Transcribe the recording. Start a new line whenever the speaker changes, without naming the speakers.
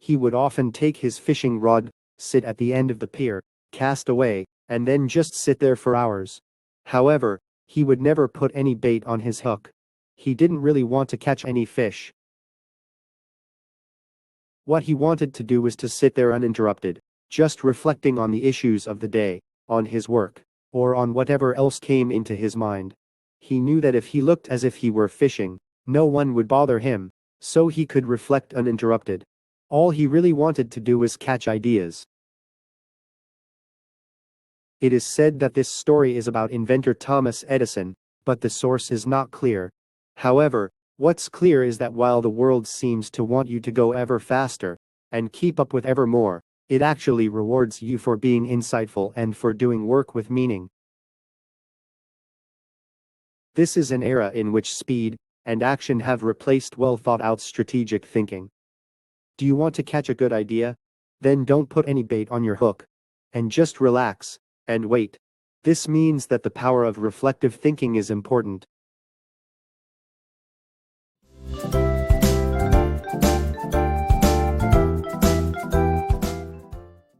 He would often take his fishing rod, sit at the end of the pier, cast away, and then just sit there for hours. However, he would never put any bait on his hook. He didn't really want to catch any fish. What he wanted to do was to sit there uninterrupted, just reflecting on the issues of the day, on his work, or on whatever else came into his mind. He knew that if he looked as if he were fishing, no one would bother him, so he could reflect uninterrupted. All he really wanted to do was catch ideas. It is said that this story is about inventor Thomas Edison, but the source is not clear. However, what's clear is that while the world seems to want you to go ever faster and keep up with ever more, it actually rewards you for being insightful and for doing work with meaning. This is an era in which speed and action have replaced well-thought-out strategic thinking. Do you want to catch a good idea? Then don't put any bait on your hook. And just relax and wait. This means that the power of reflective thinking is important.